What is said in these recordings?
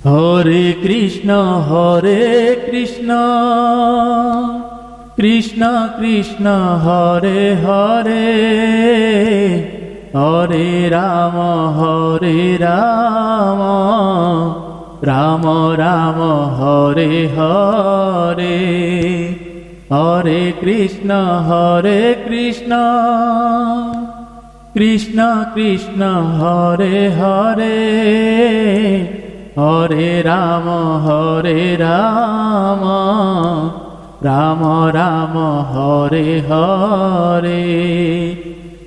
हरे कृष्ण कृष्ण कृष्ण हरे हरे, हरे राम राम राम हरे हरे, हरे कृष्ण कृष्ण कृष्ण हरे हरे, हरे राम राम राम हरे हरे,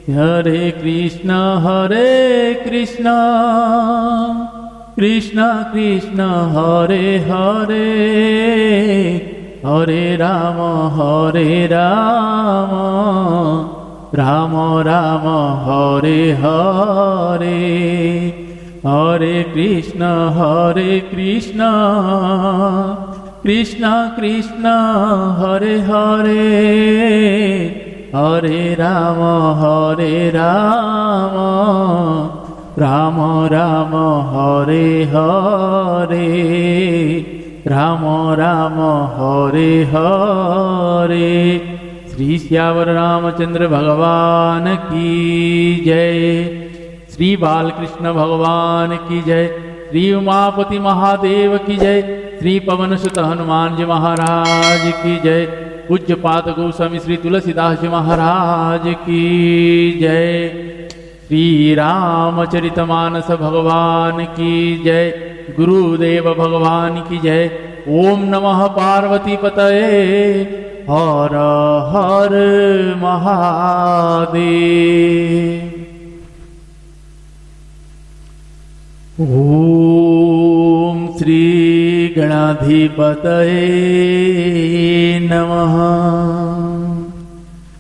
हरे कृष्ण कृष्ण कृष्ण हरे हरे, हरे राम राम राम हरे हरे, हरे कृष्ण कृष्ण कृष्ण हरे हरे, हरे राम राम राम हरे हरे, राम राम हरे हरे। श्री श्यावर रामचंद्र भगवान की जय, श्री बालकृष्ण भगवान की जय, श्री उमापति महादेव की जय, श्री पवन सुत हनुमान जी महाराज की जय, पूज्य पाद गोस्वामी श्री तुलसीदास जी महाराज की जय, श्री रामचरितमानस भगवान की जय, गुरुदेव भगवान की जय। ओम नमः पार्वती पतये, हर हर महादेव। ओम श्री गणाधिपतये नमः।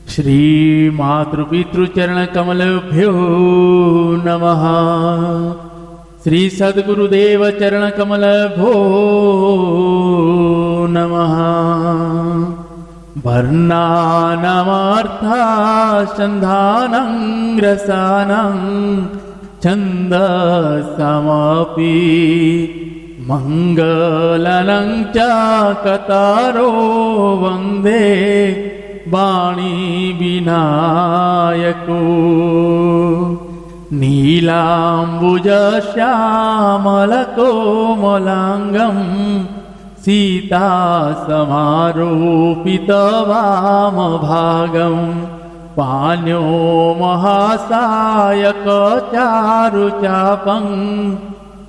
श्री मातृपितृचरण कमलभ्यो नमः। श्री सद्गुरुदेव चरण कमलभ्यो नमः। वर्णानामर्थासन्धानं रसानं छन्दसमपि मंगलं च कतारो वन्दे वाणी विनायको। नीलाम्बुजश्यामलकोमलाङ्गं सीतासमारोपितवामभागं पाण्यो महासायकचारुचापं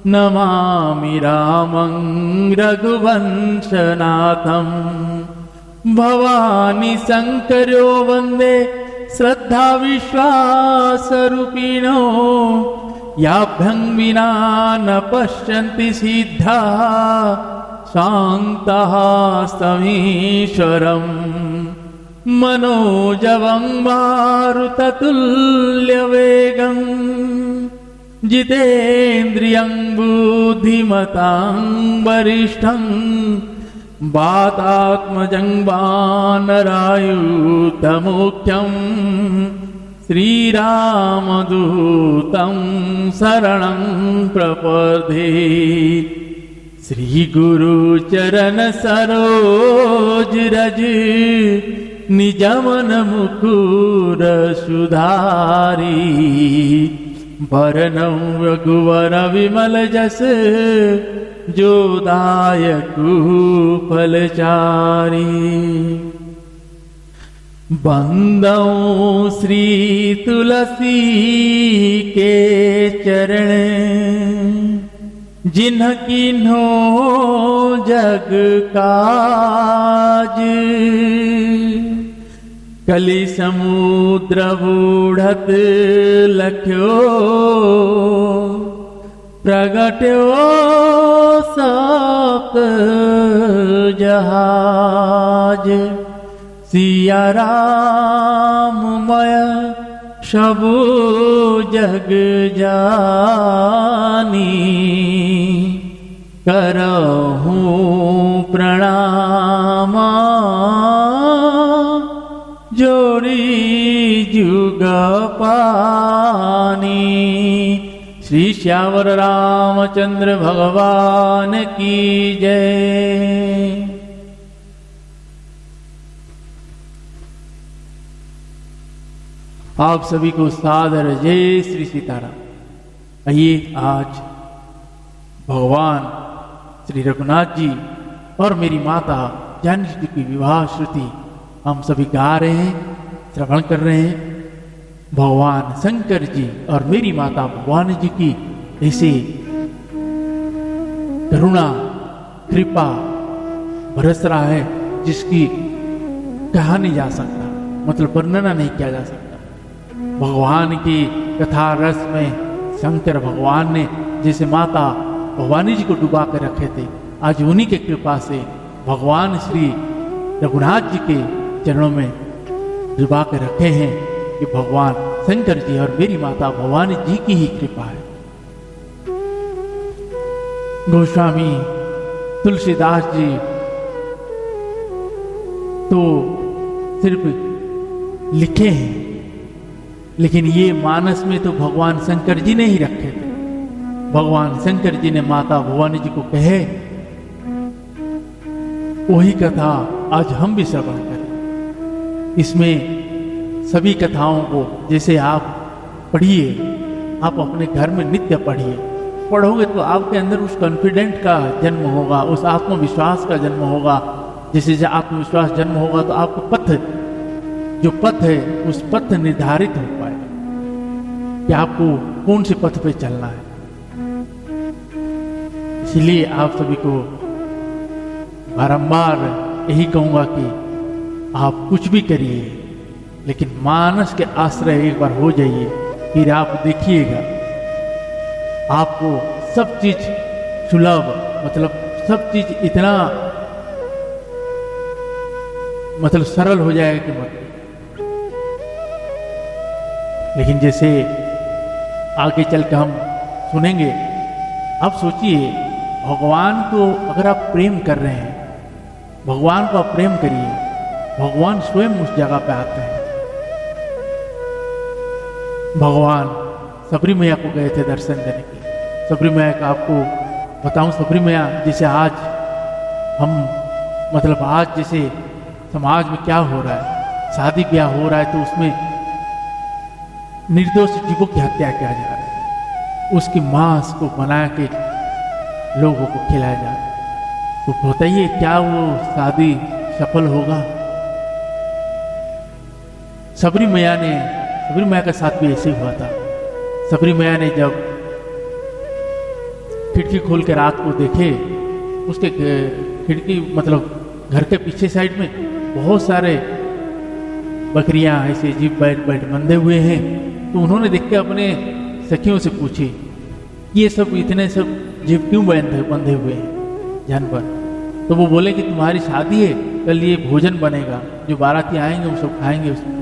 नमामि रामं रघुवंशनाथं। भवानी शंकरो वन्दे श्रद्धा विश्वासरूपिणो, याभ्यं विना न पश्यन्ति सिद्धाः शान्तः समीश्वरम्। मनोजवं मारुततुल्यवेगं जितेन्द्रियं बुद्धिमतां वरिष्ठं, वातात्मजं वानरायुधमुख्यं श्रीरामदूतं शरणं प्रपद्ये। श्रीगुरुचरण सरोज रज निजमन मुकुर सुधारी, वरनं रघुवर विमल जस जो दायकु फलचारी। बंदौ श्री तुलसी के चरण, जिन्ह किन्हो जग काज। कलि समुद्र बूढ़त लख्यो, प्रगट्यो सप्त जहाज। सिया राम मय सबु जग जानी, करहूं प्रणाम जोड़ी जुग पानी। श्री श्यावर रामचंद्र भगवान की जय। आप सभी को सादर जय श्री सीताराम। आइए आज भगवान श्री रघुनाथ जी और मेरी माता जानकी जी की विवाह श्रुति हम सभी गा रहे हैं, श्रवण कर रहे हैं। भगवान शंकर जी और मेरी माता भगवान जी की ऐसी करुणा कृपा बरस रहा है जिसकी कहा नहीं जा सकता, मतलब वर्णना नहीं किया जा सकता। भगवान की कथा रस में शंकर भगवान ने जैसे माता भवानी जी को डुबा कर रखे थे, आज उन्हीं के कृपा से भगवान श्री रघुनाथ जी के चरणों में डुबा कर रखे हैं कि भगवान शंकर जी और मेरी माता भवानी जी की ही कृपा है। गोस्वामी तुलसीदास जी तो सिर्फ लिखे हैं, लेकिन ये मानस में तो भगवान शंकर जी ने ही रखे थे। भगवान शंकर जी ने माता भवानी जी को कहे, वही कथा आज हम भी श्रवण करें। इसमें सभी कथाओं को जैसे आप पढ़िए, आप अपने घर में नित्य पढ़िए, पढ़ोगे तो आपके अंदर उस कॉन्फिडेंट का जन्म होगा, उस आत्मविश्वास का जन्म होगा। जैसे आत्मविश्वास जन्म होगा तो आपको पथ, जो पथ है उस पथ निर्धारित हो पाएगा कि आपको कौन से पथ पे चलना है। इसलिए आप सभी को बारंबार यही कहूंगा कि आप कुछ भी करिए, लेकिन मानस के आश्रय एक बार हो जाइए, फिर आप देखिएगा आपको सब चीज सुलभ, मतलब सब चीज इतना मतलब सरल हो जाएगा कि मतलब। लेकिन जैसे आगे चल के हम सुनेंगे, आप सोचिए भगवान को अगर आप प्रेम कर रहे हैं, भगवान को आप प्रेम करिए, भगवान स्वयं उस जगह पे आते हैं। भगवान सबरी मैया को गए थे दर्शन देने के लिए। सबरी मैया का आपको बताऊं, सबरी मैया जैसे आज हम मतलब आज जैसे समाज में क्या हो रहा है, शादी ब्याह हो रहा है तो उसमें निर्दोष जीवों की हत्या किया जा रहा है, उसकी मांस को बना के लोगों को खिलाया जा रहा है। तो बताइए क्या वो शादी सफल होगा? सबरी मैया के साथ भी ऐसे हुआ था। सबरी मैया ने जब खिड़की खोल के रात को देखे, उसके खिड़की मतलब घर के पीछे साइड में बहुत सारे बकरियां ऐसे जीप बैठ बंधे हुए हैं। तो उन्होंने देख के अपने सखियों से पूछी, ये सब इतने सब जीव क्यों बंधे हुए हैं जानवर? तो वो बोले कि तुम्हारी शादी है, कल ये भोजन बनेगा, जो बाराती आएंगे वो सब खाएंगे उसमें।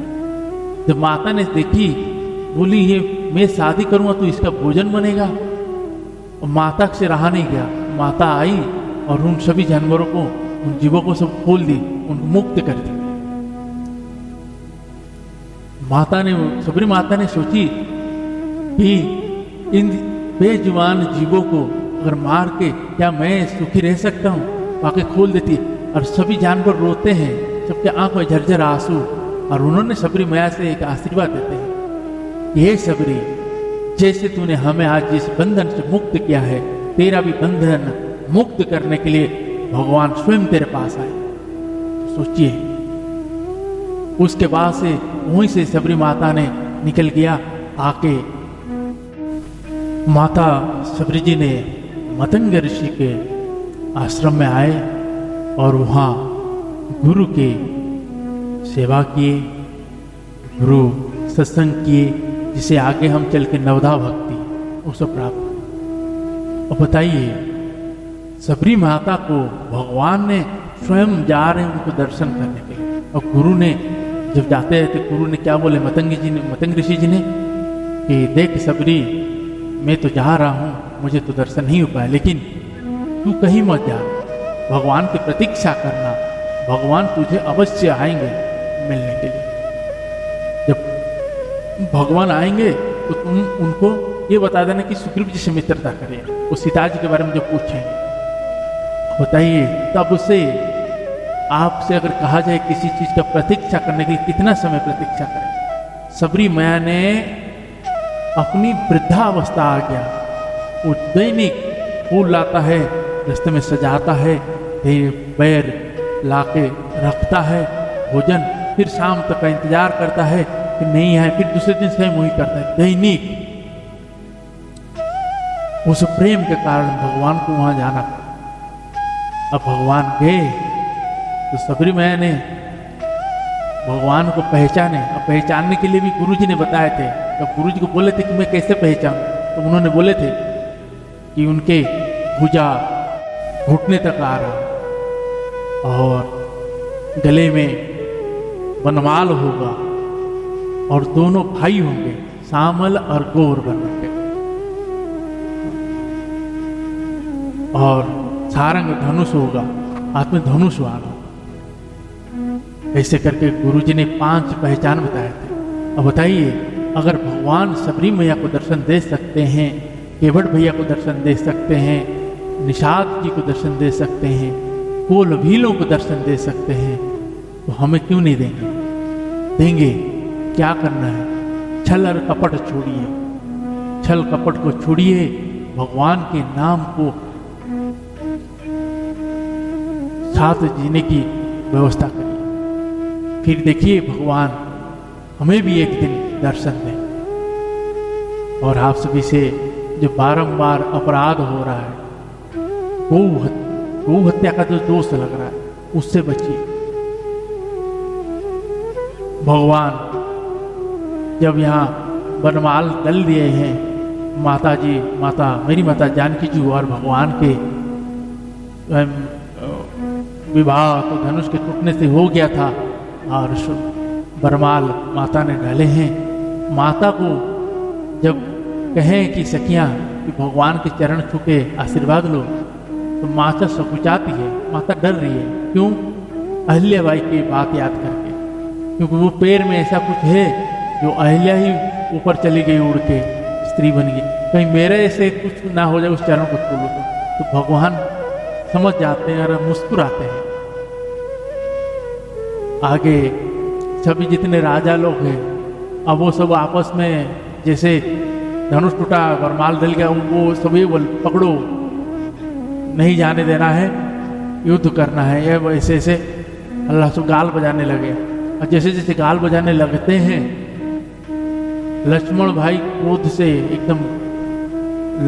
जब माता ने देखी, बोली ये मैं शादी करूंगा तो इसका भोजन बनेगा। और माता से रहा नहीं गया, माता आई और उन सभी जानवरों को, उन जीवों को सब खोल दी, उनको मुक्त कर दी। सबरी माता ने सोची कि इन बेजुबान जीवों को अगर मार के क्या मैं सुखी रह सकता हूँ? आके खोल देती और सभी जानवर रोते हैं, सबके आंख में झरझर आंसू। और उन्होंने सबरी मैया से एक आशीर्वाद देते हैं, ये सबरी जैसे तूने हमें आज जिस बंधन से मुक्त किया है, तेरा भी बंधन मुक्त करने के लिए भगवान स्वयं तेरे पास आए। सोचिए, उसके बाद से वहीं से सबरी माता ने निकल गया। आके माता सबरी जी ने मतंग ऋषि के आश्रम में आए और वहाँ गुरु के सेवा किए, गुरु सत्संग किए, जिसे आगे हम चल के नवधा भक्ति उसे प्राप्त। और बताइए, सबरी माता को भगवान ने स्वयं जा रहे हैं उनको दर्शन करने के लिए। और गुरु ने जब जाते हैं तो गुरु ने क्या बोले मतंग ऋषि जी ने कि देख सबरी, मैं तो जा रहा हूँ, मुझे तो दर्शन नहीं हो पाया, लेकिन तू कहीं मत जा, भगवान की प्रतीक्षा करना, भगवान तुझे अवश्य आएंगे मिलने के लिए। जब भगवान आएंगे तो तुम उनको ये बता देना कि सुग्रीव जी से मित्रता करें, वो सीता जी के बारे में जो पूछेंगे बताइए। तब उससे आपसे अगर कहा जाए किसी चीज का प्रतीक्षा करने के लिए कितना समय प्रतीक्षा करें? सबरी मैया ने अपनी वृद्धावस्था आ गया, वो दैनिक फूल लाता है, रास्ते में सजाता है, पैर लाके रखता है, भोजन, फिर शाम तक का इंतजार करता है कि नहीं है, फिर दूसरे दिन स्वयं वही करता है दैनिक। उस प्रेम के कारण भगवान को वहां जाना पड़ा। अब भगवान गए तो सबरी मैया ने भगवान को पहचाने। अब पहचानने के लिए भी गुरुजी ने बताए थे। जब गुरुजी को बोले थे कि मैं कैसे पहचानूं, तो उन्होंने बोले थे कि उनके भुजा घुटने तक आ रहा और गले में बनमाल होगा और दोनों भाई होंगे, सामल और गौर बनके, और सारंग धनुष होगा, हाथ में धनुष वाला। ऐसे करके गुरुजी ने 5 पहचान बताए थे। अब बताइए, अगर भगवान सबरी मैया को दर्शन दे सकते हैं, केवट भैया को दर्शन दे सकते हैं, निषाद जी को दर्शन दे सकते हैं, कोल भीलों को दर्शन दे सकते हैं, तो हमें क्यों नहीं देंगे? देंगे। क्या करना है? छल और कपट छोड़िए, छल कपट को छोड़िए, भगवान के नाम को साथ जीने की व्यवस्था करिए। फिर देखिए भगवान हमें भी एक दिन दर्शन दें। और आप सभी से जो बारंबार अपराध हो रहा है, गौ हत्या का जो दोष लग रहा है, उससे बचिए। भगवान जब यहाँ बनमाल डल दिए हैं, माता जी, मेरी माता जानकी जी और भगवान के विवाह तो धनुष के टूटने से हो गया था, और बरमाल माता ने डाले हैं। माता को जब कहें कि सखियां कि भगवान के चरण छू के आशीर्वाद लो, तो माता सकुचाती है, माता डर रही है। क्यों? अहिल्याबाई की बात याद करके, क्योंकि वो पैर में ऐसा कुछ है जो अहिल्या ही ऊपर चली गई, उड़ के स्त्री बन गई, कहीं मेरे ऐसे कुछ ना हो जाए उस चरण को छू लो तो भगवान समझ जाते हैं और मुस्कुराते हैं। आगे सभी जितने राजा लोग हैं, अब वो सब आपस में जैसे धनुष टूटा, वरमाल डल गया, वो सभी पकड़ो, नहीं जाने देना है, युद्ध करना है। ये ऐसे ऐसे अल्लाह से गाल बजाने लगे। और जैसे जैसे गाल बजाने लगते हैं, लक्ष्मण भाई क्रोध से एकदम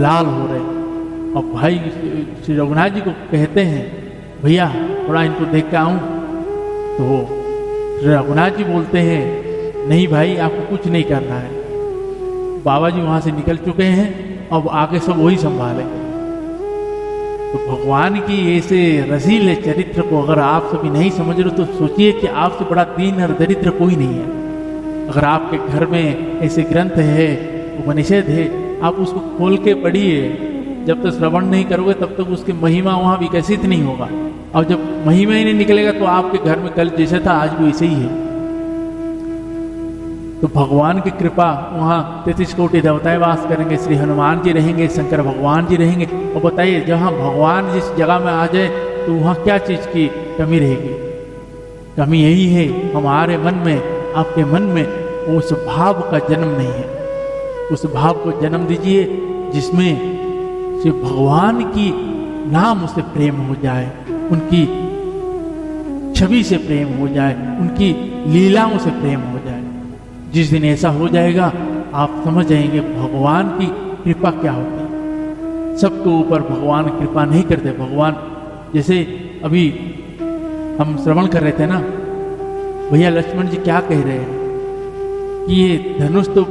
लाल हो रहे, और भाई श्री रघुनाथ जी को कहते हैं, भैया थोड़ा इनको देख के आऊं। तो श्री रघुनाथ जी बोलते हैं, नहीं भाई आपको कुछ नहीं करना है, बाबा जी वहां से निकल चुके हैं, अब आगे सब वही संभालेंगे। तो भगवान की ऐसे रसीले चरित्र को अगर आप सभी नहीं समझ रहे, तो सोचिए कि आपसे बड़ा दीन और दरिद्र कोई नहीं है। अगर आपके घर में ऐसे ग्रंथ है, उपनिषद है, आप उसको खोल के पढ़िए। जब तक श्रवण नहीं करोगे तब तक उसकी महिमा वहां विकसित नहीं होगा, और जब महिमा ही नहीं निकलेगा तो आपके घर में कल जैसा था आज भी वैसे ही है। तो भगवान की कृपा, वहां 33 कोटि देवताएं वास करेंगे, श्री हनुमान जी रहेंगे, शंकर भगवान जी रहेंगे। और बताइए, जहां भगवान जिस जगह में आ जाए तो वहां क्या चीज की कमी रहेगी? कमी यही है, हमारे मन में, आपके मन में उस भाव का जन्म नहीं है। उस भाव को जन्म दीजिए जिसमें से भगवान की नाम से प्रेम हो जाए, उनकी छवि से प्रेम हो जाए, उनकी लीलाओं से प्रेम हो जाए। जिस दिन ऐसा हो जाएगा, आप समझ जाएंगे भगवान की कृपा क्या होती है। सबके ऊपर भगवान कृपा नहीं करते। भगवान जैसे अभी हम श्रवण कर रहे थे ना, भैया लक्ष्मण जी क्या कह रहे हैं कि ये धनुष तो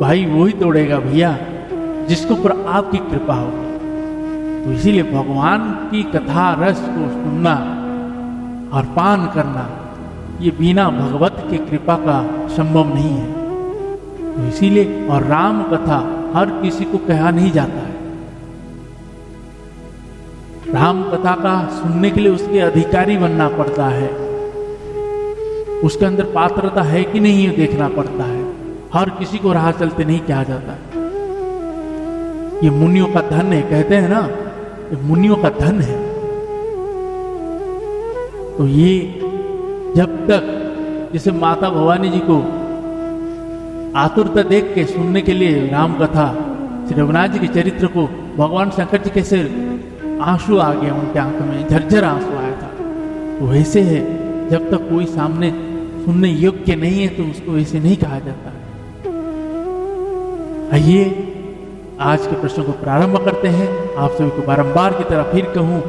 भाई वो ही तोड़ेगा भैया जिसके ऊपर आपकी कृपा होगी। तो इसीलिए भगवान की कथा रस को सुनना और पान करना, ये बिना भगवत के कृपा का संभव नहीं है। तो इसीलिए, और राम कथा हर किसी को कहा नहीं जाता है। राम कथा का सुनने के लिए उसके अधिकारी बनना पड़ता है, उसके अंदर पात्रता है कि नहीं ये देखना पड़ता है। हर किसी को राह चलते नहीं कहा जाता। ये मुनियों का धन है, कहते हैं ना, ये मुनियों का धन है। तो ये जब तक, जैसे माता भवानी जी को आतुरता देख के सुनने के लिए राम कथा, श्री रघुनाथ जी के चरित्र को भगवान शंकर जी कैसे आंसू आ गए उनके आंखों में, झरझर आंसू आया था, तो वैसे है जब तक कोई सामने सुनने योग्य नहीं है तो उसको वैसे नहीं कहा जाता। आइए आज के प्रश्न को प्रारंभ करते हैं। आप सभी को बारंबार की तरह फिर कहूं,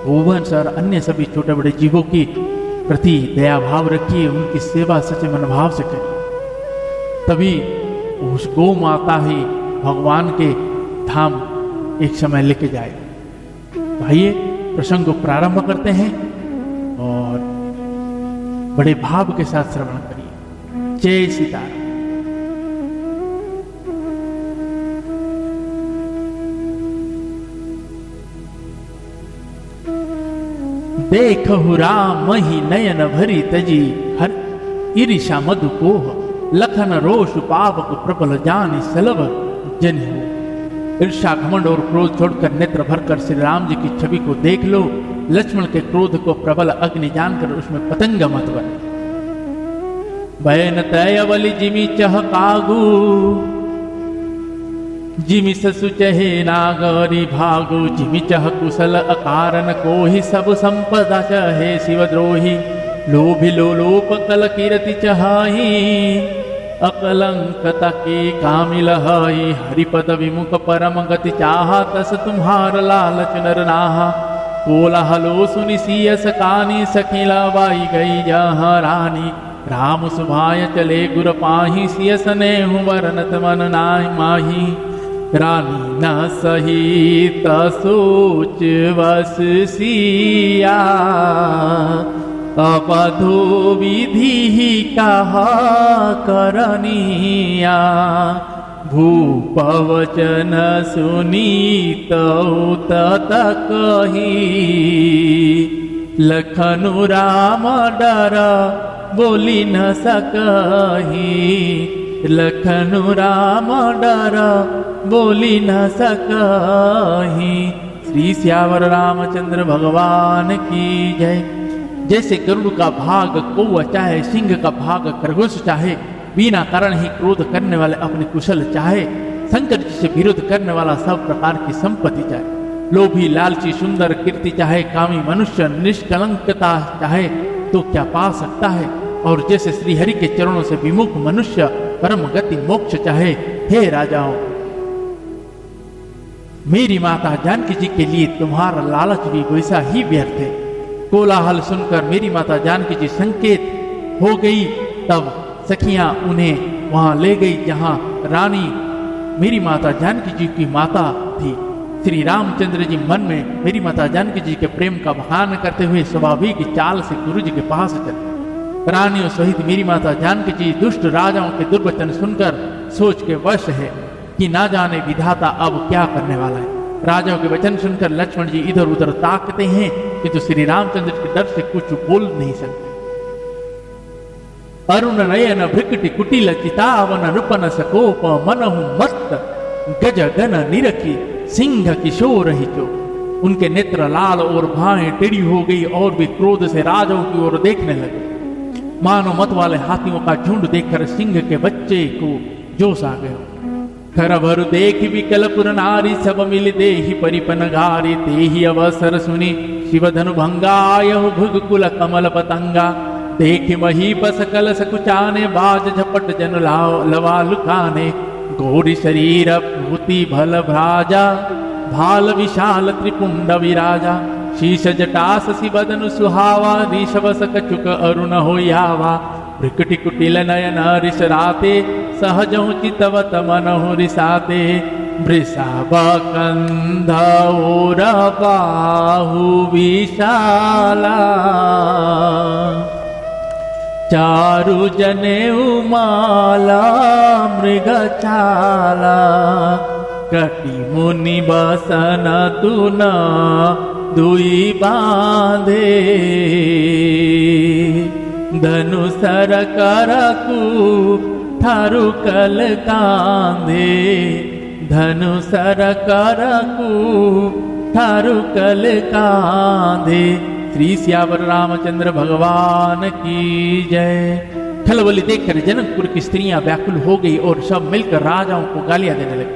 गोवंश और अन्य सभी छोटे बड़े जीवों की प्रति दया भाव रखिए, उनकी सेवा सच्चे मनोभाव से करिए, तभी उस गौ माता ही भगवान के धाम एक समय लेके जाएगा। आइए प्रसंग को प्रारंभ करते हैं और बड़े भाव के साथ श्रवण करिए। जय सीताराम। देखहु राम ही नयन भरी तजी, हर ईर्षा मधु कोह, लखन रोष पावक प्रबल जानि सलभ जन हो। ईर्षा घमंड और क्रोध छोड़कर नेत्र भरकर श्री राम जी की छवि को देख लो। लक्ष्मण के क्रोध को प्रबल अग्नि जानकर उसमें पतंग मत बन। बैन तयवली जिमि चह कागू, जिमि ससु चहे नागरी भागु, जिमि चह कुशल अकारण कोहि, सब संपदा चहे शिवद्रोही। लोभी लोलोप कल कीरति चहाई, अकलंकता के कामिल हई। हरिपद विमुख परम गति चाहा, तस तुम्हार लालच नर नाहा। कोलाहलो सुनि सियस कानी, सखिला बाई गई जहाँ रानी। राम सुभाय चले गुर पाही, सियस ने हूँ वरनत मन नाहि माही। रानी न सही सोच वस सिया, अपधो विधि कहा करनिया। भूपवचन सुनीत तत कही, लखनु राम डर बोली न सकही। लखनु राम डर बोली न सकही। श्री श्यावर रामचंद्र भगवान की जय। जैसे गरुड़ का भाग कौवा चाहे, सिंह का भाग खरगोश चाहे, बिना कारण ही क्रोध करने वाले अपने कुशल चाहे, शंकर जी से विरोध करने वाला सब प्रकार की संपत्ति चाहे, लोभी लालची सुंदर कीर्ति चाहे, कामी मनुष्य निष्कलंकता चाहे तो क्या पा सकता है। और जैसे श्रीहरि के चरणों से विमुख मनुष्य परम गति मोक्ष चाहे। हे राजाओं, मेरी माता जानकी जी के लिए तुम्हारा लालच भी वैसा ही व्यर्थ है। कोलाहल सुनकर मेरी माता जानकी जी संकेत हो गई, तब सखियां उन्हें वहां ले गई जहां रानी मेरी माता जानकी जी की माता थी। श्री रामचंद्र जी मन में मेरी माता जानकी जी के प्रेम का बखान करते हुए स्वाभाविक चाल से गुरु जी के पास चले। रानियों सहित मेरी माता जानकी जी दुष्ट राजाओं के दुर्वचन सुनकर सोच के वश है कि ना जाने विधाता अब क्या करने वाला है। राजाओं के वचन सुनकर लक्ष्मण जी इधर उधर ताकते हैं किंतु श्री रामचंद्र के डर से कुछ बोल नहीं सकते। अरुण नयन भृकटि कुटिल चितावन रूपन सकोप, मनहु मत्त गज गन निरखी, सिंह किशोर ही चो। उनके नेत्र लाल और भाएं टेढ़ी हो गई और वे क्रोध से राजाओं की ओर देखने लगे। मानो मत वाले हाथियों का झुंड देखकर सिंह के बच्चे को जोश आ गया। खर भर देख विकल पुर नारी, सब मिल देहि परिपन गारी। तेहि अवसर सुनी शिव धनु भंगाय, भुग कुल कमल पतंगा। देख महीपस कलश कुचाने, बाज झपट जन लवा लुकाने। गौरी शरीर भूति भल भ्राजा, भाल विशाल त्रिपुंड विराजा। शीश जटा शशि बदन सुहावा, ऋषभ कचुक अरुण होयावा। भृकुटि कुटिल नयन ऋष राते, सहजौ चितवत मनहु रिसाते। वृषभ कंध और बाहु विशाला, चारु जनेऊ माला मृगछाला। कटि मुनि बसन तुन दुई बांधे, धनुसर करकु थारु कल कांधे। धनुसर करकू ठारु कल कांधे। श्री सियावर रामचंद्र भगवान की जय। खलबली देखकर जनकपुर की स्त्रियां व्याकुल हो गई और सब मिलकर राजाओं को गालियां देने लगे।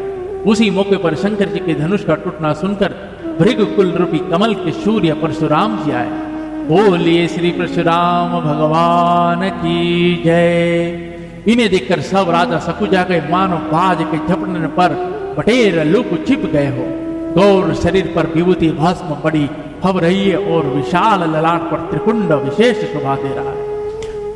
उसी मौके पर शंकर जी के धनुष का टूटना सुनकर भृगुकुल रूपी कमल के सूर्य परशुराम जी आए। बोलिए श्री परशुराम भगवान की जय। इन्हें देखकर सब राजा सकुजा गए, मानो बाज के झपटने पर बटेर लुक छिप गए हो। गौर शरीर पर विभूति भस्म पड़ी फब रही है और विशाल ललाट पर त्रिकुंड विशेष शोभा दे रहा है।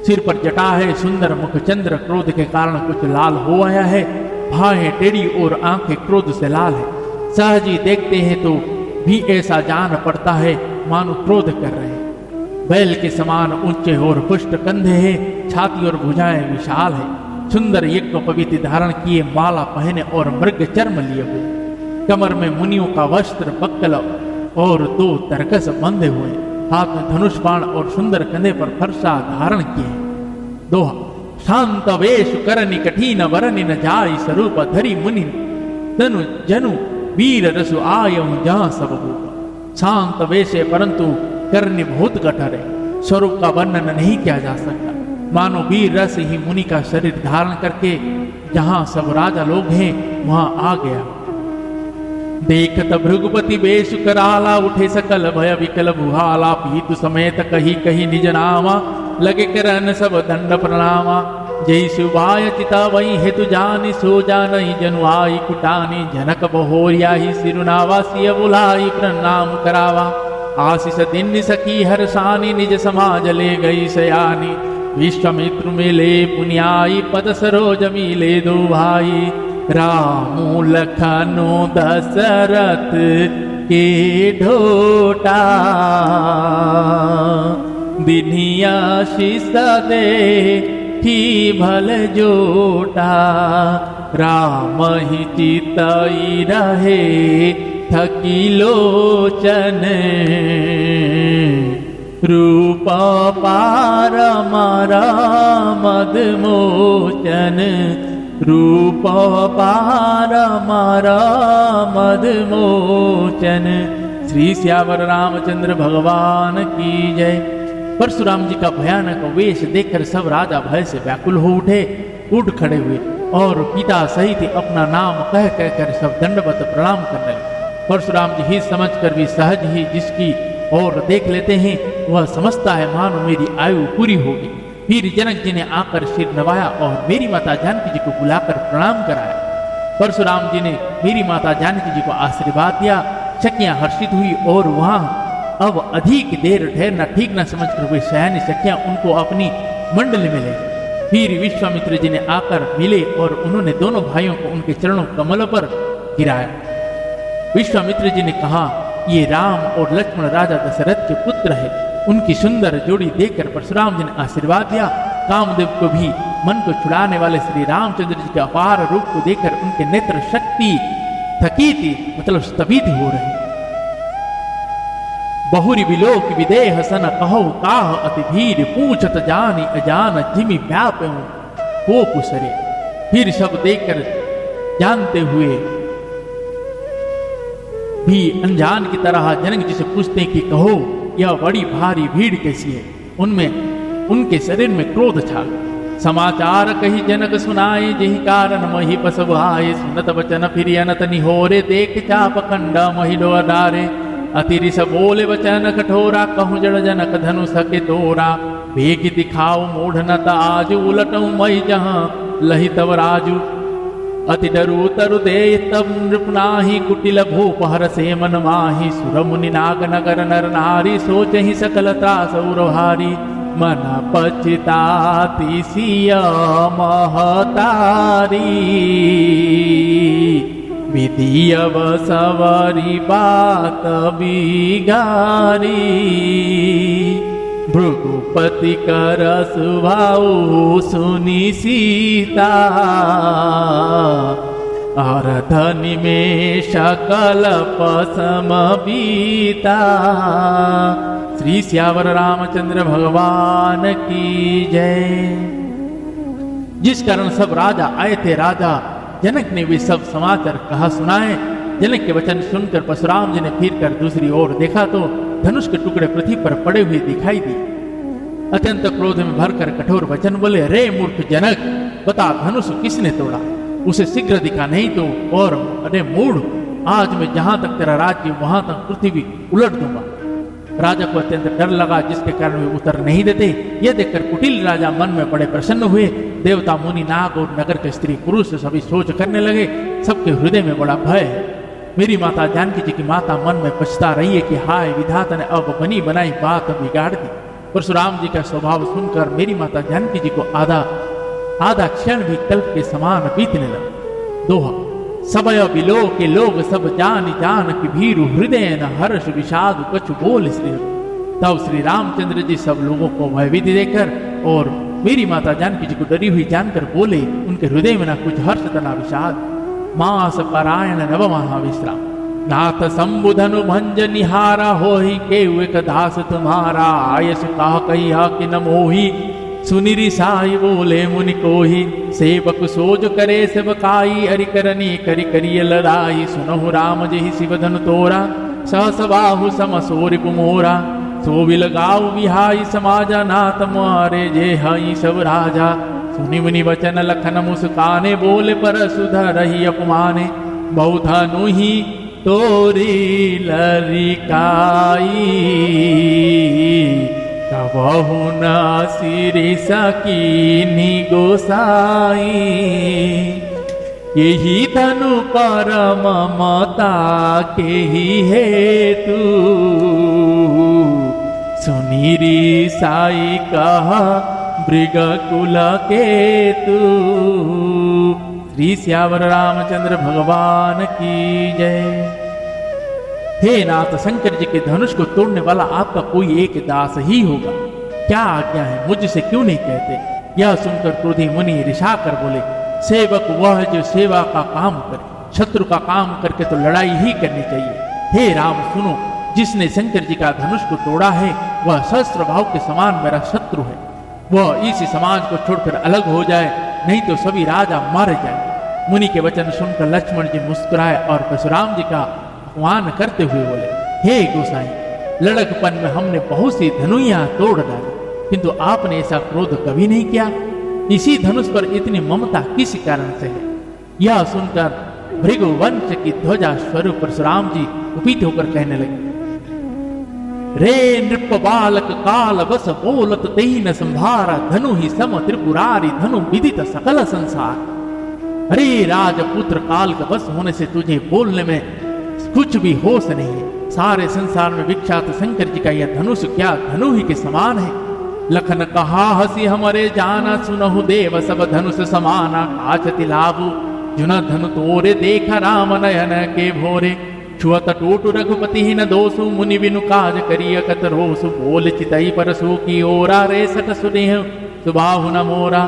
सिर पर जटा है, सुंदर मुख चंद्र क्रोध के कारण कुछ लाल हो आया है। भाएं टेढ़ी और आंखें क्रोध से लाल है। सहज ही देखते हैं तो भी ऐसा जान पड़ता है मानो क्रोध कर रहे हैं। बैल के समान ऊंचे और पुष्ट कंधे हैं, छाती और भुजाएं विशाल है। सुंदर यज्ञ पवित्र धारण किए, माला पहने और मृग चर्म लिए हुए। कमर में मुनियों का वस्त्र बक्कल और 2 तरकस बंधे हुए। हाथ में धनुष बाण और सुंदर कंधे पर फरसा धारण किए। दोहा। शांत वेश करनि कठिन वरनि न जाय, स्वरूप धरि मुनि तनु जनु वीर रसु आयहु जहां सब होगा। शांत वेश है परंतु करनि बहुत कठोर है। स्वरूप का वर्णन नहीं किया जा सकता। मानो वीर रस ही मुनि का शरीर धारण करके जहां सब राजा लोग हैं वहां आ गया। देखत भृगुपति बेश कराला, उठे सकल भय विकल बुहाला। पीतु समेत कही कही निज नामा, लगे करन सब दंड प्रणामा। जय शिवाय चिता वही हेतु जानी, सो जानहि जनु आई कुटानी। जनक बहोरिया ही सिरुनावासी, बुलाई प्रणाम करावा। आशीष दिन सखी हर्षानी, निज समाज ले गई सयानी। विश्वामित्र मिले पुण्याई, पद सरोज मिले 2 भाई। रामू लखनु दशरथ के ढोटा, दिनिया शीस दे थी भल जोटा। राम ही चितई रहे थकी लोचन, रूप पारम मद मोचन। रूप पारम मद मोचन। श्री सियावर रामचंद्र भगवान की जय। परशुराम जी का भयानक वेश देखकर सब राजा भय से व्याकुल हो उठे, उठ खड़े हुए और पिता सहित अपना नाम कह कहकर सब दंडवत प्रणाम करने लगे। परशुराम जी ही समझकर भी सहज ही जिसकी और देख लेते हैं वह समझता है मानो मेरी आयु पूरी होगी। फिर जनक जी ने आकर सिर नवाया और मेरी माता जानकी जी को बुलाकर प्रणाम कराया। परशुराम जी ने मेरी माता जानकी जी को आशीर्वाद दिया। सखियां हर्षित हुई और वहां अब अधिक देर ठहरना ठीक न समझकर वे सयानी सखियां उनको अपनी मंडली में ले गई। फिर विश्वामित्र जी ने आकर मिले और उन्होंने दोनों भाइयों को उनके चरणों कमलों पर गिराया। विश्वामित्र जी ने कहा, ये राम और लक्ष्मण राजा दशरथ के पुत्र है। उनकी सुंदर जोड़ी देखकर परशुराम जी ने आशीर्वाद दिया। कामदेव को भी मन को छुड़ाने वाले श्री रामचंद्र जी के अपार रूप को देखकर उनके नेत्र शक्ति थकी थी, मतलब स्तभित हो रहे। बहुरी विलोक विदेह सन कहो काह अति धीर, पूछत जानी अजान जिमि व्याप को पुसरे। फिर सब देखकर जानते हुए भी अनजान की तरह जनक जी से पूछते हैं कि कहो यह बड़ी भारी भीड़ कैसी है। उनमें उनके शरीर में क्रोध छा गया। समाचार कही जनक सुनाए, जही कारण मही पसवाए। सुनत वचन फिर अनत निहोरे, देख चाप खंडा महिलो अडारे। अतिरिस बोले वचन कठोरा, कहूँ जड़ जनक धनुष के तोरा। भेग दिखाओ मूढ़ नत आजू, उलटऊ मई जहाँ लही तव राजू। अति डरु तरु दे तब नृपनाही, कुटिल भूप हर से मन माही। सुर मुनि नाग नगर नर नारी, सोच ही सकल त्रास उरहारी। मन पछताती सिया महतारी, विधि अब सवारी बात बिगारी। भृगुपति कर सुभाऊ सुनी सीता, और धनि में सकल पसम बीता। श्री सियावर रामचंद्र भगवान की जय। जिस कारण सब राजा आए थे, राजा जनक ने वे सब समाचार कहा सुनाए। जनक के वचन सुनकर परशुराम जी ने फिर कर दूसरी ओर देखा तो धनुष के टुकड़े पृथ्वी पर पड़े हुए दिखाई दिए। अत्यंत क्रोध में भरकर कठोर वचन बोले, रे मूर्ख जनक, बता धनुष किसने तोड़ा? उसे शीघ्र दिखा, नहीं तो और अरे मूढ़, आज मैं जहां तक तेरा राज्य वहां तक पृथ्वी उलट दूंगा। राजा को अत्यंत डर लगा, जिसके कारण वे उत्तर नहीं देते। यह देखकर कुटिल राजा मन में बड़े प्रसन्न हुए। देवता, मुनि, नाग और नगर के स्त्री पुरुष सभी सोच करने लगे, सबके हृदय में बड़ा भय है। मेरी माता जानकी जी की माता मन में पछता रही है कि हाय विधाता ने अब बनी बनाई बात बिगाड़ दी। परशुराम जी का स्वभाव सुनकर मेरी माता जानकी जी को आधा क्षण भी कल्प के समान बीतने लगा। दोहा, सबय बिलो के लोग सब जान की भीरु, हृदय न हर्ष विषाद कछु बोल श्री। तब श्री रामचंद्र जी सब लोगों को भयभीति देकर और मेरी माता जानकी जी को डरी हुई जानकर बोले, उनके हृदय में न कुछ हर्ष न विषाद। मास पारायण नव महाविश्राम, नाथ संबुधनु भंज निहारा होहि, के एक दास तुम्हारा आयस कहा कहिया कि न मोहि। सुनिरि साई बोले मुनि कोहि, सेवक सोज करे सेवकाई, अरि करनी करि करिय लड़ाई। सुनहु राम जहि शिव धनु तोरा, सहस बाहु सम सोरि पुमोरा। सोबिल गाऊ विहाई समाजा, नाथ मारे जे हई सब राजा। सुनि मुनि वचन लखन मुस्काने, बोले पर सुधरहि अपमाने। बहुधनु ही तोरी लरिकाई, कबहु न सिरि सकीनि गोसाई। यही धनु परम ममता के ही हेतु, सुनिरि साई कहा मृग कुल केतु। श्री श्यावर रामचंद्र भगवान की जय। हे नाथ, शंकर जी के धनुष को तोड़ने वाला आपका कोई एक दास ही होगा, क्या आज्ञा है, मुझसे क्यों नहीं कहते? यह सुनकर क्रोधी मुनि रिसा कर बोले, सेवक वह जो सेवा का काम करे, शत्रु का काम करके तो लड़ाई ही करनी चाहिए। हे राम सुनो, जिसने शंकर जी का धनुष को तोड़ा है वह सहस्त्र भाव के समान मेरा शत्रु है। वह इस समाज को छोड़कर अलग हो जाए, नहीं तो सभी राजा मारे जाएंगे। मुनि के वचन सुनकर लक्ष्मण जी मुस्कुराए और परशुराम जी का अपमान करते हुए बोले, हे गोसाई, लड़कपन में हमने बहुत सी धनुइयां तोड़ डाली, किंतु आपने ऐसा क्रोध कभी नहीं किया। इसी धनुष पर इतनी ममता किस कारण से है? यह सुनकर भृगुवंश की ध्वजा स्वरूप परशुराम जी कुपित होकर कहने लगे, रे नृप बालक काल बस बोलत तेहि न संभारा, धनु ही सम त्रिपुरारी धनु विदित सकल संसार। अरे राजपुत्र, काल का बस होने से तुझे बोलने में कुछ भी होश नहीं है। सारे संसार में विख्यात शंकर जी का यह धनुष क्या धनु ही के समान है? लखन कहा हसी हमरे जाना, सुनहु देव सब धनुष समाना। काचति लाभु जुन धनु तोरे, देखा राम नयन के भोरे। छुअत टोटु रघुपति ही न दोषु, मुनि बिनु काज करिय कत रोसु। बोल चितई परसु की ओरा, रे सट सुनेह सुबाहु न मोरा।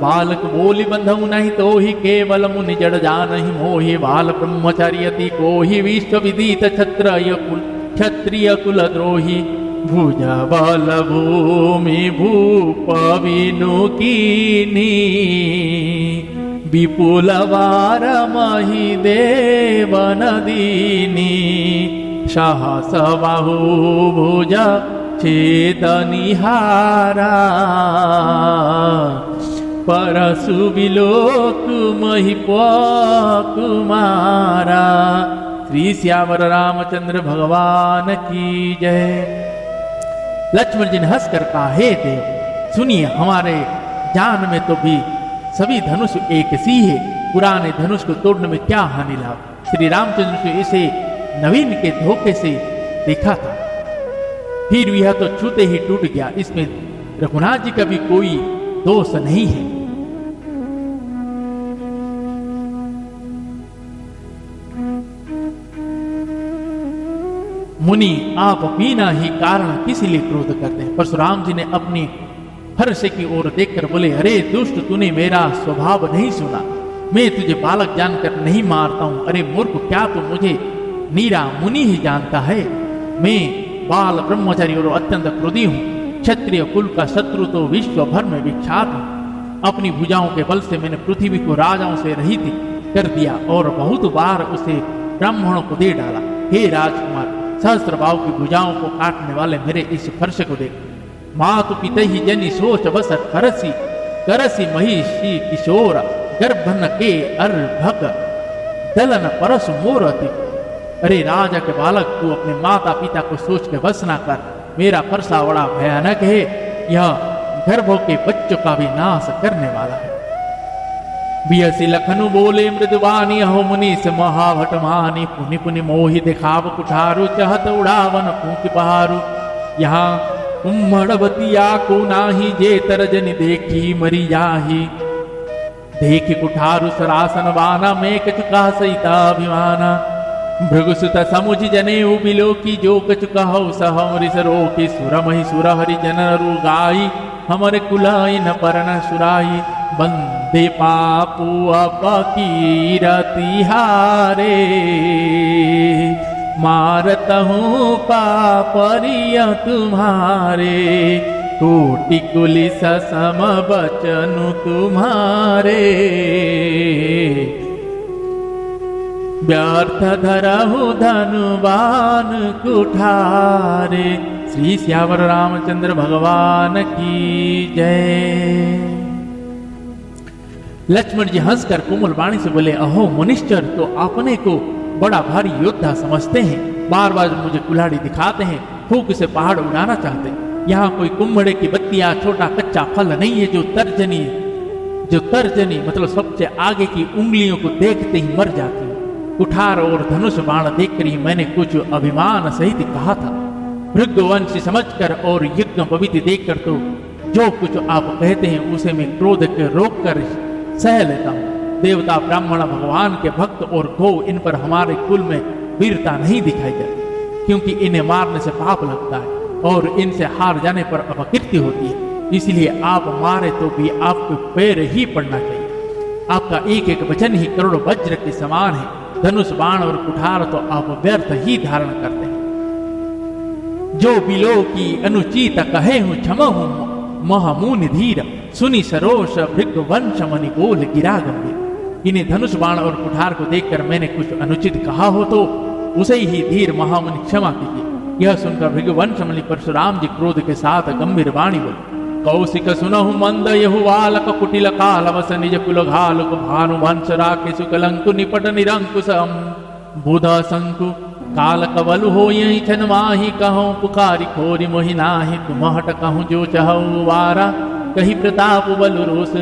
बालक बोली बंधु नहीं तो ही, केवल मुनि जड़ जानहि मोहि। बाल ब्रह्मचर्यति को ही, विश्व विदित क्षत्रिय कुल द्रोही। भुज बल भूमि भूप विनु कीनी, विपुल वार मही देव नदीनी। सहस बाहु भुज छेद निहारा, परसु विलोक मही कुमारा। श्री श्यावर रामचंद्र भगवान की जय। लक्ष्मण जी ने हंसकर कहा, हे देव सुनिए, हमारे जान में तो भी सभी धनुष एक सी है, पुराने धनुष को तोड़ने में क्या हानि लाभ। श्री रामचंद्र को इसे नवीन के धोखे से देखा था, फिर यह तो छूते ही टूट गया, इसमें रघुनाथ जी का भी कोई दोष नहीं है। मुनि, आप बिना ही कारण किस लिए क्रोध करते हैं? परशुराम जी ने अपनी हर्ष की ओर देखकर बोले, अरे दुष्ट, तूने मेरा स्वभाव नहीं सुना। मैं तुझे बालक जानकर नहीं मारता हूं। अरे मूर्ख, क्या तू मुझे नीरा मुनि ही जानता है? मैं बाल ब्रह्मचारी और अत्यंत क्रोधी हूं। क्षत्रिय कुल का शत्रु तो विश्व भर में विख्यात हूं। अपनी भुजाओं के बल से मैंने पृथ्वी को राजाओं से रहित कर दिया और बहुत बार उसे ब्राह्मणों को दे डाला। हे राजकुमार, सहस्त्रबाहु की भुजाओं को काटने वाले मेरे इस फर्श को देख। मातु पिता ही जनी सोच बस करसी करसी महिषी किशोर गर्भन के अर्भक दलन परस मोरति। अरे राजा के बालक, तू अपने माता पिता को सोच के बस ना कर। मेरा फरसा बड़ा भयानक है, यह गर्भों के बच्चों का भी नाश करने वाला है। बियसी लखनु बोले मृदुवानी, अहो मुनीस महाभट मानी। पुनि पुनि मोहि दिखाव कुठारु, चहत उड़ावन फूंक बहारू। यहाँ कुम्हड़वतिया को नाही, जे तरजनि देखी मरी जाही। देखी कुठारु सरासन बाना, में कचुका सहिताभिमाना। भृगुसुत समुझ जने उबिलो की, जो कचुका हो सहमरि सरो की। सुरमहि सुर हरि जन रुगाई, हमर कुलाई न परन सुराई। बंदे पापु अपकीरति हारे, मारत हूँ पापरिय तुम्हारे। टूटी कुलिस सम बचनु तुम्हारे, व्यर्थ धरहु धनुबान कुठारे। श्री श्यावर रामचंद्र भगवान की जय। लक्ष्मण जी हंसकर कोमल वाणी से बोले, अहो मुनिश्चर, तो अपने को बड़ा भारी योद्धा समझते हैं, बार बार मुझे कुल्हाड़ी दिखाते हैं, फूंक से पहाड़ उड़ाना चाहते हैं। यहाँ कोई कुम्भड़े की बत्तियां, छोटा कच्चा फल नहीं है जो तर्जनी मतलब सबसे आगे की उंगलियों को देखते ही मर जाती है। कुठार और धनुष बाण देखकर ही मैंने कुछ अभिमान सहित कहा था। भृगवंशी समझकर और यज्ञ पवित्र देखकर तो जो कुछ आप कहते हैं उसे मैं क्रोध के रोक कर सह लेता हूँ। देवता, ब्राह्मण, भगवान के भक्त और गौ, इन पर हमारे कुल में वीरता नहीं दिखाई जाती, क्योंकि इन्हें मारने से पाप लगता है और इनसे हार जाने पर अपकीर्ति होती है। इसलिए आप मारे तो भी आपको पैर ही पड़ना चाहिए। आपका एक एक वचन ही करोड़ वज्र के समान है। धनुष बाण और कुठार तो आप व्यर्थ ही धारण करते हैं। जो बिलो की अनुचित कहे हूँ क्षम हूँ महमून धीर, सुनी सरोष भृगवंश मणि बोल गिरा गंभीर। इन्हें धनुष बाण और कुठार को देखकर मैंने कुछ अनुचित कहा हो तो उसे ही धीर महामुनि क्षमा कीजिए। यह सुनकर भृगवंश मणि परशुराम जी क्रोध के साथ गंभीर वाणी बोले, कौशिक सुनहु मंद यहु बालक कुटिल कालवस निज कुल घालुक। भानु वंश राके सुकलंकु निपट निरंकुश बुध शंकु। काल कवल हो यही छन माही, कहूँ पुकारी खोरी मोहि नाही। तुम हट कहूँ जो चहु वारा, कही प्रताप बल रोष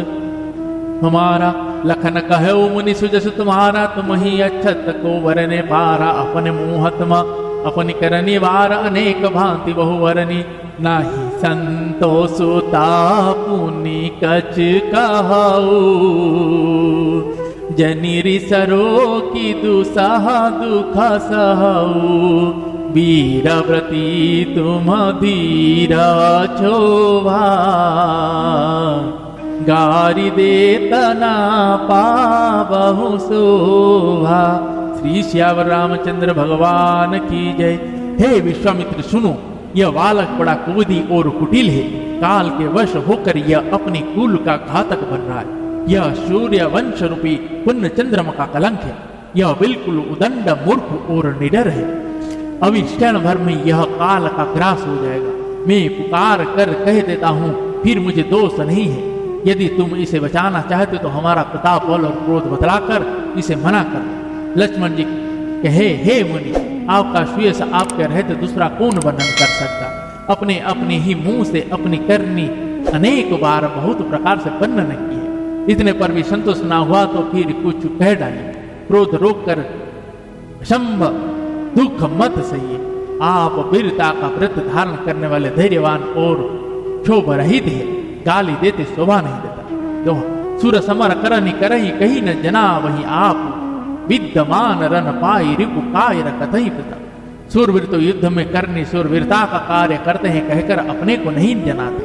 हमारा। लखन कहु मुनि सुजस तुम्हारा, तुम ही अक्षत को वरने पारा। अपने मुहतमा अपनी करनी वार, अनेक भांति बहुवरनी। नाही संतोषता पुनि कछ कहु, जनिरि सरो की दुसह दुख सहु। वीरव्रती तुम धीर क्षोभा, गारी देतना पावहु शोभा। श्री श्यावर रामचंद्र भगवान की जय। हे विश्वामित्र, सुनो, यह बालक बड़ा कुबुद्धि और कुटिल है। काल के वश होकर यह अपनी कुल का घातक बन रहा है। यह सूर्य वंश रूपी पुण्य चंद्रमा का कलंक है। यह बिल्कुल उदंड मूर्ख और निडर है। अभी क्षण भर में यह काल का ग्रास हो जाएगा। मैं पुकार कर कह देता हूँ, फिर मुझे दोष नहीं है। यदि तुम इसे बचाना चाहते तो हमारा प्रताप बल और क्रोध बतलाकर इसे मना कर। लक्ष्मण जी कहे, हे मुनि, आपका श्रेयस आपके रहते दूसरा कौन वर्णन कर सकता। अपने अपने ही मुंह से अपनी करनी अनेक बार बहुत प्रकार से वर्णन की है। इतने पर भी संतोष ना हुआ तो फिर कुछ कह डाले। क्रोध रोक कर शंभ दुख मत सहिए। आप वीरता का व्रत धारण करने वाले धैर्यवान और क्षोभ रहित है। गाली देते शोभा नहीं देता। सुर समर करनी करही, कही न जना वही आप। विद्यमान रन पाई रिपु काय कथई पिता। सूरवीर तो युद्ध में करनी सूरवीरता का कार्य करते हैं कहकर अपने को नहीं जनाते।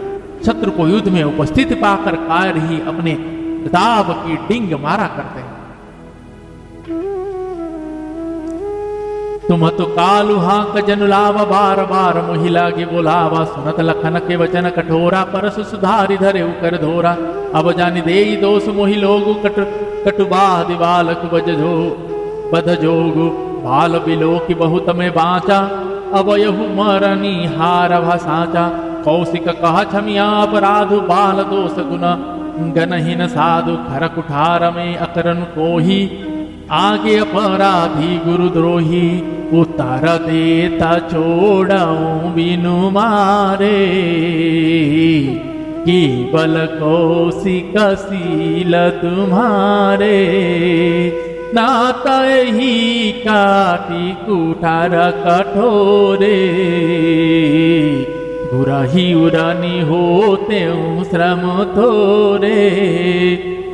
शत्रु को युद्ध में उपस्थित पाकर कायर ही अपने प्रताप की डिंग मारा करते हैं। तुम तो कालु हाक जनुलाव, बार बार मोहि लागे बोलावा। सुनत लखन के वचन कठोरा, परस सुधारि धरे कर धोरा। अब जानि देई दोष मोहि लोग कटुबाद बालक बध जोग बाल बिलो की बहुत में बाचा अब यहु मरनी हार भसाचा कौशिक कह क्षमिया अपराधु बाल दोष गुण गनहीन साधु खर कुठार में अकरन को ही आगे अपराधी गुरुद्रोही उतर देता छोड़ऊ बिनु मारे केवल कौशिक शील तुम्हारे नाता ही काटी कुठार कठोरे गुरही उरानी होते श्रम थोरे।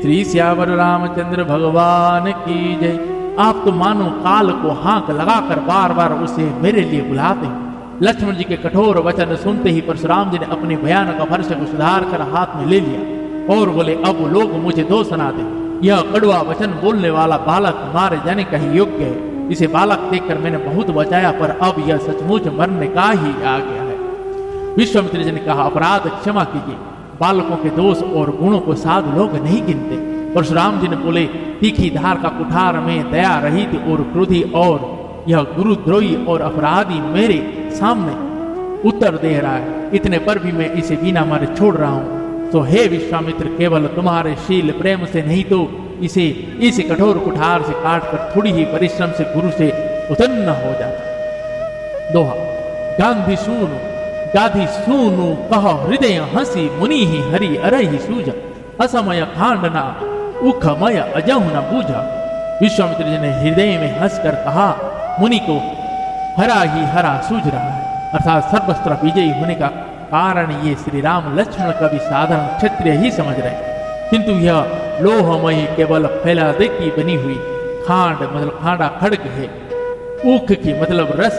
श्री श्यावर रामचंद्र भगवान की जय। आप तो मानो काल को हाँक लगाकर बार बार उसे मेरे लिए बुलाते हैं। लक्ष्मण जी के कठोर वचन सुनते ही परशुराम जी ने अपने भयानक फर्श को सुधार कर हाथ में ले लिया और बोले, अब लोग मुझे दो सुना दे। यह कड़वा वचन बोलने वाला बालक मारे जाने का ही योग्य है। इसे बालक देखकर मैंने बहुत बचाया, पर अब यह सचमुच मरने का ही आ गया है। विश्वामित्र जी ने कहा, अपराध क्षमा कीजिए। बालकों के दोष और गुणों को साधु लोग नहीं गिनते। परशुराम जी ने बोले, तीखी धार का कुठार में दया रहित और क्रोधी और यह गुरुद्रोही और अपराधी मेरे सामने उत्तर दे रहा है, इतने पर भी मैं इसे बिना मारे छोड़ रहा हूं। तो हे विश्वामित्र, केवल तुम्हारे शील प्रेम से नहीं तो इसे इस कठोर कुठार से काटकर थोड़ी ही परिश्रम से गुरु से उत्पन्न हो जाता। दोहा। गांधी सूनु कह हृदय हंसी मुनि ही हरि अरहि सूझ असमय खांडना उखमय अजहु न बूझा। विश्वामित्र जी ने हृदय में हंसकर कहा, मुनि को हरा ही हरा सूझ रहा है, अर्थात सर्वस्त्र विजयी होने का कारण ये श्री राम लक्ष्मण का भी साधारण क्षत्रिय ही समझ रहे, किंतु यह लोहमयी केवल फैलादे की बनी हुई खांड मतलब खांडा खड़ग है। ऊख की मतलब रस,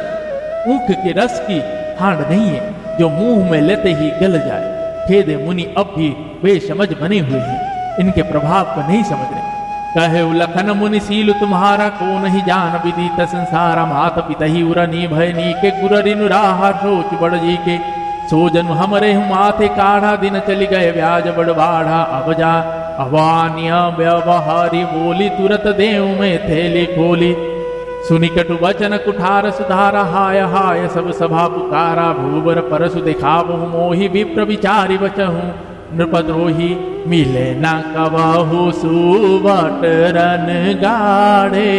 ऊख के रस की खांड नहीं है जो मुंह में लेते ही गल जाए। खेद मुनि अब भी बेसमझ बने हुए हैं, इनके प्रभाव को नहीं समझ रहे। कहे लखन मुनि सील तुम्हारा को नहीं जान विदित संसार मात पिता ही उरनी भयनी के गुररिनु राह सोच बड़ जी के सोजन हमरे माथे काढ़ा दिन चली गए ब्याज बड़ बाढ़ा अब जा अवान्य व्यवहारी बोली तुरत देव में थैली खोली सुनि कटु वचन कुठार सुधारा हाय हाय सब सभा पुकारा भूबर परसु दिखावु मोहि विप्र विचारी बचहु नृपद्रोही मिले न कबहु सुबट रन गाड़े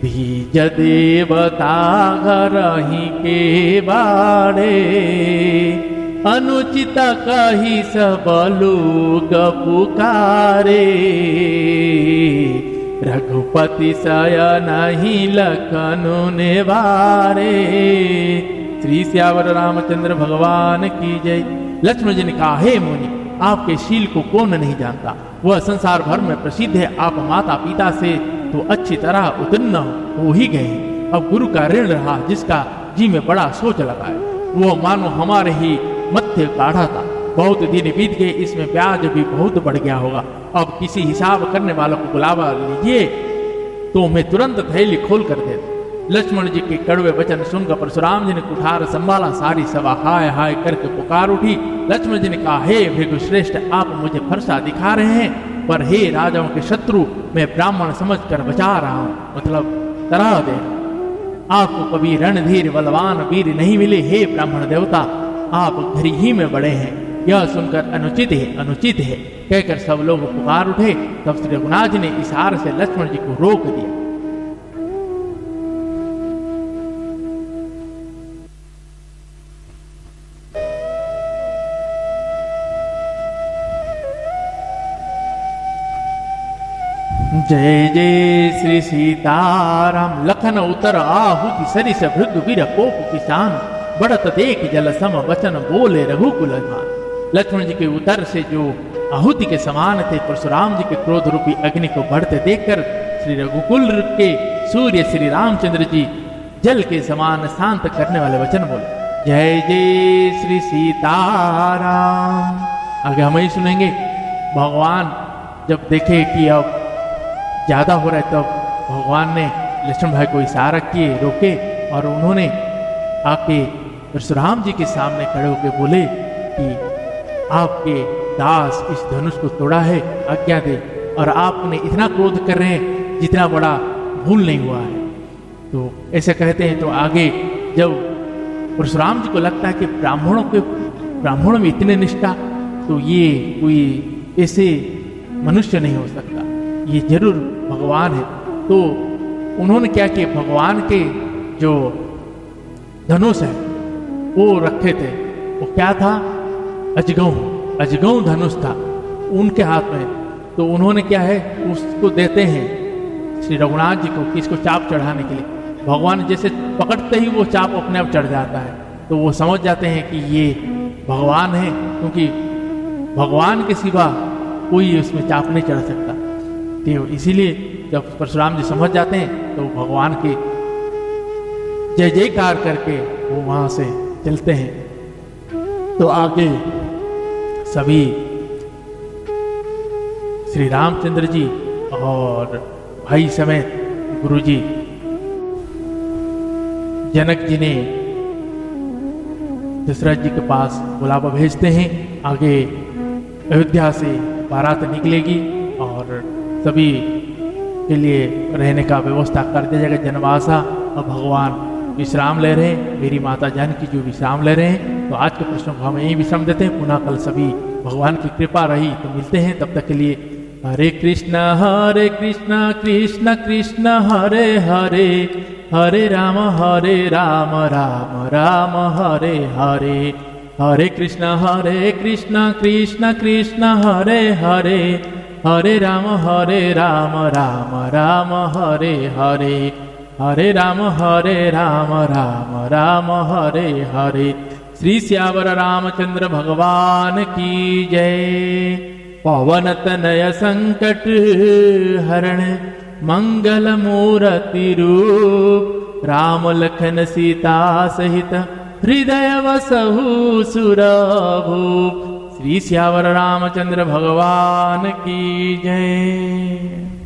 बीज देवता घरहि के बाड़े अनुचित कही सब लोग पुकारे रघुपति शयन नहीं लखनु निवारे। श्री श्यावर रामचंद्र भगवान की जय। लक्ष्मण जी ने कहा, हे मुनि, आपके शील को कौन नहीं जानता, वह संसार भर में प्रसिद्ध है। आप माता पिता से तो अच्छी तरह उत्तीर्ण हो ही गए, अब गुरु का ऋण रहा जिसका जी में बड़ा सोच लगा है, वो मानो हमारे ही मध्य काढ़ा था। बहुत दिन बीत गए, इसमें ब्याज भी बहुत बढ़ गया होगा। अब किसी हिसाब करने वालों को बुलावा लीजिए तो मैं तुरंत थैली खोल कर दे। लक्ष्मण जी के कड़वे वचन सुनकर परशुराम जी ने कुठार संभाला, सारी सभा हाय हाय करके पुकार उठी। लक्ष्मण जी ने कहा, हे भृगु श्रेष्ठ, आप मुझे फरसा दिखा रहे हैं, पर हे राजाओं के शत्रु, मैं ब्राह्मण समझकर बचा रहा हूं, मतलब तरह दे। आपको कभी रणधीर बलवान वीर नहीं मिले, हे ब्राह्मण देवता, आप घर ही में बड़े हैं। यह सुनकर अनुचित है, अनुचित है कहकर सब लोग पुकार उठे। तब श्री रघुनाथ जी ने इशारे से लक्ष्मण जी को रोक दिया। जय जय श्री सीताराम। लखन उतर आहुति सरिस भृगु वीर कोप किसान बढ़त देख जल सम वचन बोले रघुकुल धान। लक्ष्मण जी के उतर से जो आहुति के समान थे, परशुराम जी के क्रोध रूपी अग्नि को बढ़ते देखकर श्री रघुकुल के सूर्य श्री रामचंद्र जी जल के समान शांत करने वाले वचन बोले। जय जय श्री सीताराम। आगे हम ही सुनेंगे। भगवान जब देखे कि अब ज्यादा हो रहा है, तब भगवान ने लक्ष्मण भाई को इशारा किए, रोके, और उन्होंने आके परशुराम जी के सामने खड़े होकर बोले कि आपके दास इस धनुष को तोड़ा है, आज्ञा दे। और आपने इतना क्रोध कर रहे हैं जितना बड़ा भूल नहीं हुआ है। तो ऐसे कहते हैं। तो आगे जब परशुराम जी को लगता है कि ब्राह्मणों में इतने निष्ठा, तो ये कोई ऐसे मनुष्य नहीं हो सकता, ये जरूर भगवान है। तो उन्होंने क्या किया, भगवान के जो धनुष है वो रखे थे। वो क्या था, अजगौ धनुष था उनके हाथ में। तो उन्होंने क्या है, उसको देते हैं श्री रघुनाथ जी को कि इसको चाप चढ़ाने के लिए। भगवान जैसे पकड़ते ही वो चाप अपने आप चढ़ जाता है। तो वो समझ जाते हैं कि ये भगवान है, क्योंकि भगवान के सिवा कोई उसमें चाप नहीं चढ़ सकता। तो इसीलिए जब परशुराम जी समझ जाते हैं तो भगवान के जय जयकार करके वो वहां से चलते हैं। तो आगे सभी श्री रामचंद्र जी और भाई समेत गुरु जी जनक जी ने दशरथ जी के पास बुलावा भेजते हैं। आगे अयोध्या से बारात निकलेगी और सभी के लिए रहने का व्यवस्था कर दिया जाएगा जनवासा। और भगवान विश्राम ले रहे हैं, मेरी माता जानकी जो विश्राम ले रहे हैं। तो आज के प्रश्नों को हम यहीं विश्राम देते हैं। पुनः कल सभी भगवान की कृपा रही तो मिलते हैं। तब तक के लिए हरे कृष्णा कृष्ण कृष्ण हरे हरे, हरे राम राम राम हरे हरे, हरे कृष्ण कृष्ण कृष्ण हरे हरे, हरे राम राम राम हरे हरे, हरे राम राम हरे हरे। श्री सियावर रामचंद्र भगवान की जय। पवन तनय संकट हरण मंगल मूर्ति रूप, राम लखन सीता सहित हृदय वसहु सुरभूप। श्री सियावर रामचंद्र भगवान की जय।